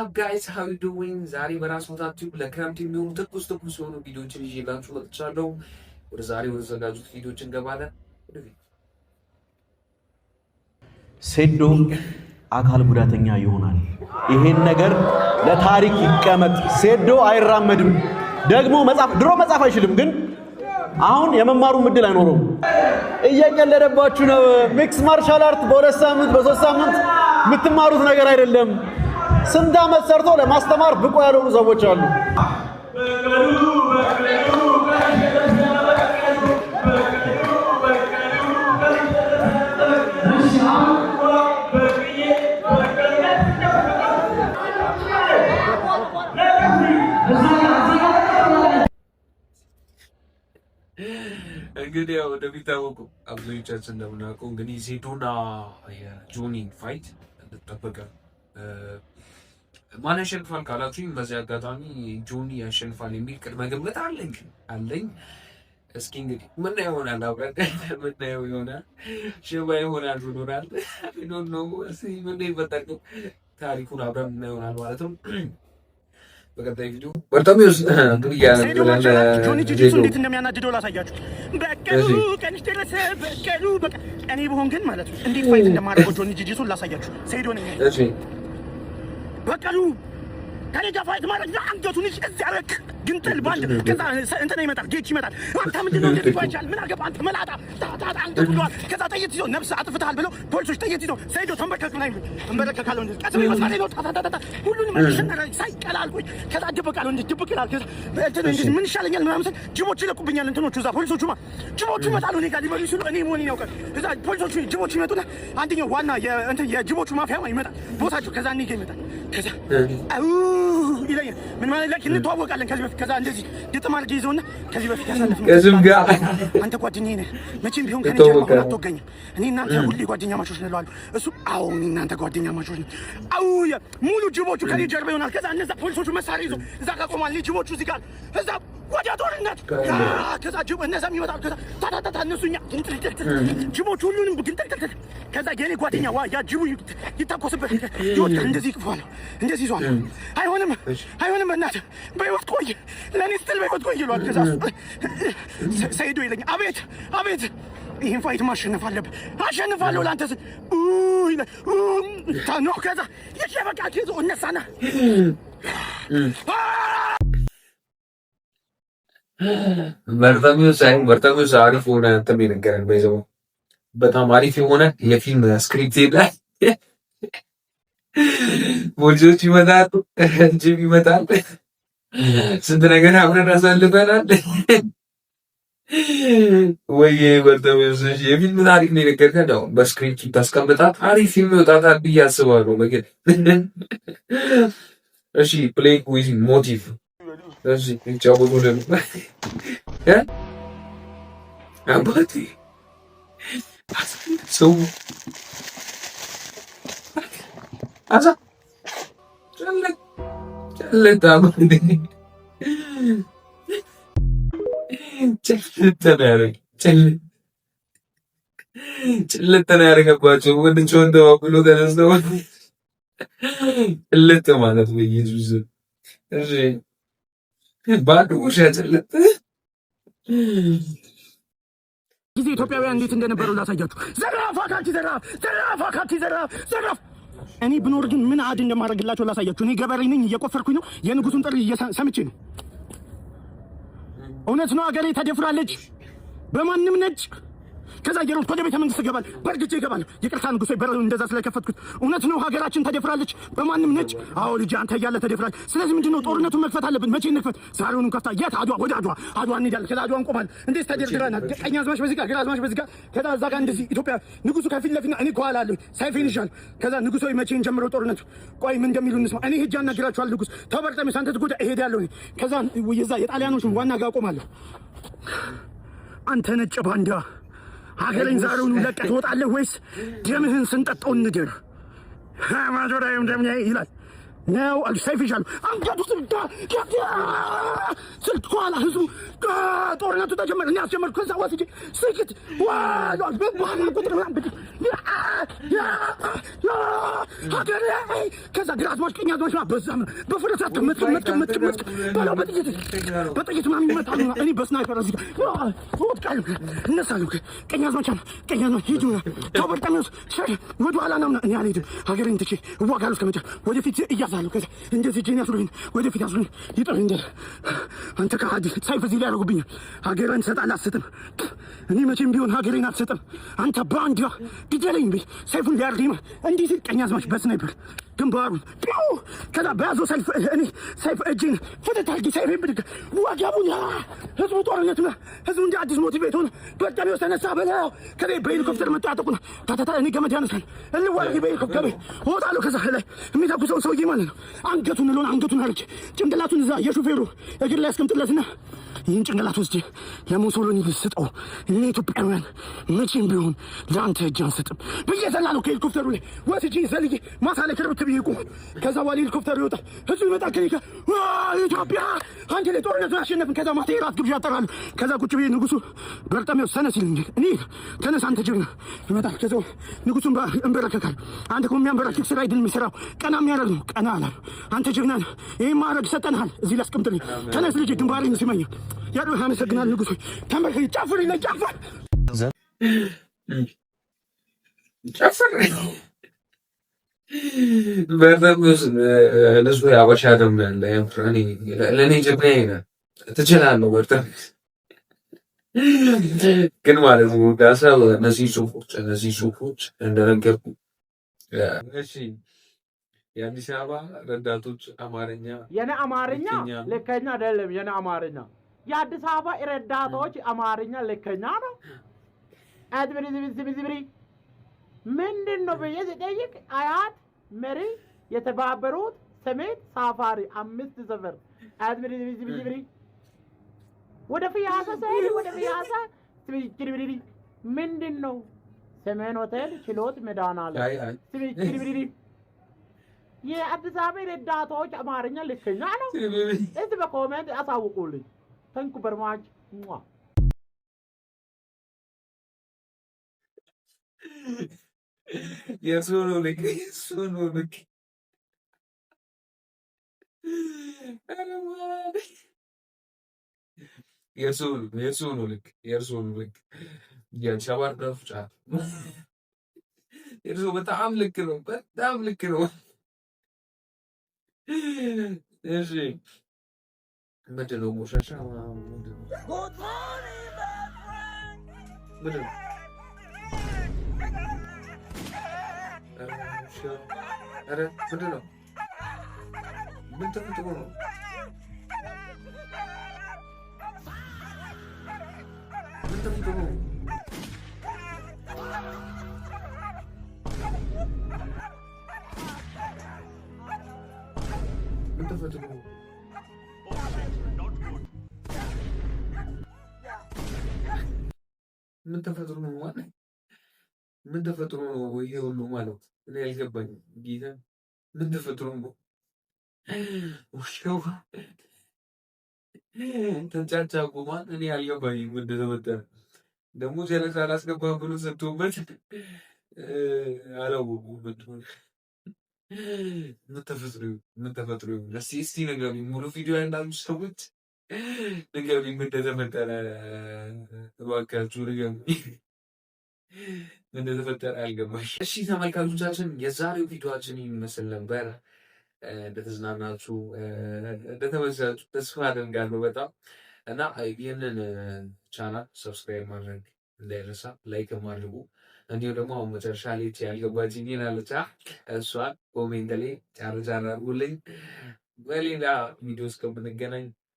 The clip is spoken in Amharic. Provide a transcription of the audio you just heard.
up guys, how you doing? ዛሬ በራስ ወታችሁ ለክረምት የሚሆኑ ትኩስ የሆኑ ቪዲዮዎችን ይዤላችሁ መጥቻለሁ። ወደ ዛሬው የተዘጋጁት ቪዲዮዎች እንገባለን። ሴዶ አካል ጉዳተኛ ይሆናል። ይሄን ነገር ለታሪክ ይቀመጥ። ሴዶ አይራመድም። ደግሞ ድሮ መጻፍ አይችልም፣ ግን አሁን የመማሩ ምድል አይኖረውም። እየቀለደባችሁ ነው። ሚክስ ማርሻል አርት በ2 ሳምንት በ3 ሳምንት የምትማሩት ነገር አይደለም። ስንት ዓመት ሰርቶ ለማስተማር ብቁ ያልሆኑ ሰዎች አሉ። እንግዲህ ያው እንደሚታወቀው አብዛኞቻችን እንደምናውቀው እንግዲህ ሴዶና የጆኒ ፋይት እንደተጠበቀ ማን ያሸንፋል ካላችሁኝ በዚህ አጋጣሚ ጆኒ ያሸንፋል የሚል ቅድመ ግምት አለኝ። እስኪ እንግዲህ ምናየው ይሆናል፣ አብረን ምናየው ይሆናል። ሽባ ይሆናል ብሎናል። ዶንት ኖ እስኪ ምን ይፈጠር ታሪኩን አብረን ምናየው ይሆናል ማለት ነው። በቀጣይ ቪዲዮ በርታሚውስ ጆኒ ጂጂሱ እንዴት እንደሚያናድደው ላሳያችሁ። በቀሉ ቀንሽ ደረሰ በቀሉ በቃ እኔ ብሆን ግን ማለት ነው እንዴት ፋይት እንደማደርገው ጆኒ ጂጂሱን ላሳያችሁ። ሴዶ ነኝ እሺ በቀሉ ከኔ ጋር ፋይት ማለት ነው። አንገቱን እዚህ አረክ ግን ባንድ ከዛ እንትን ይመጣል፣ ጌች ይመጣል። አንተ ምንድነው እንደዚህ ባይቻል ምን አገባ አንተ መላጣ ታታ አንገቱ ብሏል። ከዛ ጥይት ይዞ ነፍስ አጥፍተሃል ብለው ፖሊሶች ጥይት ይዞ ሴዶ ተንበርከክ ላይ ተንበርከካለው እንዴ ቀጥታ መስማት ነው ታታ ሁሉንም ማሽነራ ሳይቀላልኩኝ ከዛ ድብቃለው እንዴ ድብቅ ይላል። ከዛ እንትን እንዴ ምን ይሻለኛል ምናምን ስል ጅቦች ይለቁብኛል። እንትኖቹ እዛ ፖሊሶቹማ ጅቦቹ ይመጣሉ እኔ ጋር ሊበሉ ሲሉ እኔ ሞኒ ነው ከዛ ፖሊሶቹ ጅቦች ይመጡና አንደኛው ዋና የእንትን የጅቦቹ ማፊያ ይመጣል ቦታቸው። ከዛ እኔ ጋር ይመጣል። ከዛ አው ይለኛል ምን ማለት ለክ እንተዋወቃለን ከዚህ በፊት ከዛ እንደዚህ ግጥም አድርጌ ይዘውና ከዚህ በፊት ያሳለፍነው ከዝም ጋር አንተ ጓደኛዬ ነህ መቼም ቢሆን ከኔ ጀርባ አትወገኝም። እኔ እናንተ ሁሌ ጓደኛ ማቾች ነን እለዋለሁ። እሱ አዎ እኔ እናንተ ጓደኛ ማቾች ነን። አው ሙሉ ጅቦቹ ከኔ ጀርባ ይሆናል። ከዛ እነዛ ፖሊሶቹ መሳሪያ ይዘው እዛ ጋር ቆማል። ጅቦቹ እዚህ ጋር እዛ ወደ ጦርነት ከዛ ጅቦ እነዛም ይመጣሉ። ከዛ ታታታ እነሱኛ ጅቦቹ ሁሉንም ግንጥልጥል ከዛ የኔ ጓደኛ ያ ጅቡ ይታኮስበት ይወጣ እንደዚህ ይቅፋለሁ እንደዚህ ይዟል። አይሆንም በእናትህ በህይወት ቆይ ለእኔ ስትል በህይወት ቆይ ይሏል። ከዛ ሰይዶ ይለኛል አቤት ይህን ፋይት ማሸነፍ አለብህ አሸንፋለሁ ለአንተ ስል ነው። ከዛ የሸበቃ ኬዞ እነሳና በርታሚውስ አሪፍ ሆነ እንትን የነገረን በይዘው በጣም አሪፍ የሆነ የፊልም ስክሪፕት የለ ፖሊሶች ይመጣሉ፣ ጅብ ይመጣል፣ ስንት ነገር አብረን አሳልፈናል። ወይ በርታሚውስ የፊልም ታሪክ ነው የነገርከን። ያው በስክሪፕት ታስቀምጣት አሪፍ ፊልም ይወጣታል ብዬ አስባለሁ። እሺ ፕሌይንግ ዊዝ ሞቲቭ እዚህ ይጫወቱ ደግሞ አባቴ ሰው አዛ ጨለታ ጨለታ ያደረገባቸው ወደ ጮን ተባብሎ ተነስተው ጨለታ ማለት ነው። ኢየሱስ እሺ ባዶ ውሸት ጊዜ ኢትዮጵያውያን እንዴት እንደነበሩ ላሳያችሁ። ዘራፍ አካቲ ዘራፍ እኔ ብኖር ግን ምን አድ እንደማደርግላቸው ላሳያችሁ። እኔ ገበሬ ነኝ፣ እየቆፈርኩኝ ነው። የንጉሱን ጥሪ ሰምቼ ነው። እውነት ነው አገሬ ተደፍራለች በማንም ነጭ። ከዛ የሮት ወደ ቤተ መንግስት ይገባል፣ በርግጬ ይገባል። ይቅርታ ንጉሴ በረው እንደዛ ስለከፈትኩት። እውነት ነው ሀገራችን ተደፍራለች በማንም ነጭ። አዎ ልጅ አንተ እያለ ተደፍራለች። ስለዚህ ምንድነው ጦርነቱን መክፈት አለብን። መቼ እንክፈት? ዛሬውኑ ከፍታ የት አድዋ፣ ወደ አድዋ እንሄዳለን። ከዛ አድዋ እንቆማለን። እንዴት ተደርድረናል። ቀኛዝማች በዚህ ጋር፣ ግራዝማች በዚህ ጋር። ከዛ እዛ ጋር እንደዚህ ኢትዮጵያ ንጉሱ ከፊት ለፊት እኔ ከኋላ አለሁ፣ ሰይፌን ይዣለሁ። ከዛ ንጉሶ መቼ እንጀምረው ጦርነቱ? ቆይ ምን እንደሚሉ እንስማ። እኔ ሄጄ አናግራቸዋለሁ። ንጉስ ተበርጠሜ ሳንተ ትጎዳ እሄዳለሁ። ከዛ የዛ የጣሊያኖቹን ዋና ጋር ቆማለሁ። አንተ ነጭ ባንዳ ሀገሬን ዛሬውኑ ለቀህ ትወጣለህ ወይስ ደምህን ስንጠጣው እንድር? ማጆራዬም ደምኛ ይላል። ነው ሰይፍ ይዣለሁ። አንገቱ ስልክ ከኋላ ህዝቡ ጦርነቱ ተጀመረ። እኔ አስጀመርኩ። ከዛ ወስጄ ስልክት ቁጥር ሀገር ከዛ ግራዝማች ቀኛዝማች በዛ በፈረስ መጥመጥ በለው በጥይት ምናምን ይመጣሉ። እኔ በስናይፐር እዚህ ወጥቃለሁ፣ እነሳለሁ። ቀኛዝማች ሂዱ ተው በርጠሚዎስ ወደኋላ ናምና እኔ አልሄድም። ሀገሬን ትቼ እዋጋለሁ እስከ መጨረሻ። ወደፊት እያዛለሁ። ከዛ እንደዚህ እጄን ያስሩኝ፣ ወደፊት ያስሩኝ። ይጥሩኝ እንደ አንተ ከሃዲ ሰይፍ እዚህ ላይ ያደርጉብኛል። ሀገሬን እሰጣለሁ አትሰጥም? እኔ መቼም ቢሆን ሀገሬን አትሰጥም። አንተ ባንዲራ ግደለኝ ብል ሰይፉን ሊያርድማ እንዲህ ሲል ቀኛዝማች በስናይፐር ግንባሩን ከዛ በያዘው ሰልፍ እኔ ሰይፍ እጄን ፍትት አድርጌ ሰይፌን ብድግ ወገቡን ህዝቡ ጦርነት ህዝቡ እንደ አዲስ ሞቲቬት ሆነ። በርጠሚዎስ ተነሳ በለው። ከዛ በሄሊኮፕተር መጥቶ ያጠቁና ታታታ እኔ ገመድ ያነሳል እልዋለሁ በሄሊኮፕተር እወጣለሁ። ከዛ ላይ የሚተኩሰው ሰውዬ ማለት ነው አንገቱን እሎን አንገቱን አርጌ ጭንቅላቱን እዛ የሹፌሩ እግር ላይ አስቀምጥለትና ይህን ጭንቅላት ወስጄ ለሙሶሎኒ ስጠው። እኔ ኢትዮጵያውያን መቼም ቢሆን ለአንተ እጅ አንሰጥም ብዬ ዘላለሁ። ከሄሊኮፕተሩ ላይ ወስጄ ዘልዬ ማሳ ላይ ክርብት ብዬ ቁም። ከዛ በኋላ ሄሊኮፕተሩ ይወጣል፣ ህዝቡ ይመጣል። ከኔ ጋር ኢትዮጵያ አንድ ላይ ጦርነቱን አሸነፍን። ከዛ ማታ የራት ግብዣ ያጠራሉ። ከዛ ቁጭ ብዬ ንጉሱ በርጠሚዎስ ተነስ ይለኛል። እኔ ተነስ አንተ ጀግና ይመጣል። ከዛ ንጉሱን እንበረከካል። አንተ እኮ የሚያንበረክክ ስራ አይደል የሚሰራው፣ ቀና የሚያደርግ ነው። ቀና አላሉ። አንተ ጀግና ነህ፣ ይህን ማድረግ ሰጠንሃል። እዚህ ላይ አስቀምጥልኝ። ተነስ ልጄ ግንባሬን ስመኝ ያሉ አመሰግናል። ንጉሱ ተመልከኝ፣ ጨፍር ይለኝ፣ ጨፍር በርጠሚዎስ ንጹህ ያበሻ ደም ያለ ለእኔ ጀግናዬ ነህ፣ ትችላለህ በርጠሚዎስ። ግን ማለት ነው ዳሰብ እነዚህ ጽሁፎች እንደነገርኩ የአዲስ አበባ ረዳቶች አማርኛ የኔ አማርኛ ልከኛ አይደለም። የኔ አማርኛ የአዲስ አበባ ረዳቶች አማርኛ ልከኛ ነው። አድብሪ ምንድን ነው ብዬ ስጠይቅ አያት መሪ የተባበሩት ሰሜት ሳፋሪ 5 ሰፈር አድብሪ ወደ ፊያሳ ሰይድ ወደ ፊያሳ ትብሪ ምንድን ነው ሰሜን ሆቴል ችሎት መዳናለ ትብሪ የአዲስ አበባ ረዳቶች አማርኛ ልከኛ ነው። እዚህ በኮሜንት አሳውቁልኝ። ተንኩ በርማች የሱኑ ልክ የሱኑ ልክ የሸባር ደፍጫ የሱ በጣም ልክ ነው፣ በጣም ልክ ነው። እሺ ምንድን ነው ሞሻሻ ምንድን ነው? ኧረ ምንድን ነው? ምን ተፈጥሮ ነው? ምን ተፈጥሮ ነው? ምን ተፈጥሮ ነው? ምን ተፈጥሮ ነው ማለት ምን ተፈጥሮ ነው? ይሄ ሁሉ ማለት እኔ አልገባኝም። ጌታ ምን ተፈጥሮ ነው? ውሻው ተንጫጫ ቆሟል። እኔ አልገባኝም ምን እንደተፈጠረ። ደግሞ ጀለሳ አላስገባም ብሎ ሰጥቶበት አላወኩም ምን እንደሆነ። ምን ተፈጥሮ ይሁን እስቲ ንገሩኝ። ሙሉ ቪዲዮ ያላችሁ ሰዎች ንገሩኝ ምን እንደተፈጠረ እባካችሁ ንገሩኝ። ምን እንደተፈጠረ አልገባኝ። እሺ ተመልካቾቻችን የዛሬው ቪዲዮአችን ይመስል ነበር። እንደተዝናናችሁ እንደተመቻችሁ ተስፋ አደርጋለሁ በጣም እና ይህንን ቻናል ሰብስክራይብ ማድረግ እንዳይረሳ፣ ላይክ ማድረጉ እንዲሁም ደግሞ አሁን መጨረሻ ላይ ያልገባችኝ አለች እሷን ኮሜንት ላይ ጫር አድርጉልኝ። በሌላ ቪዲዮ እስከምንገናኝ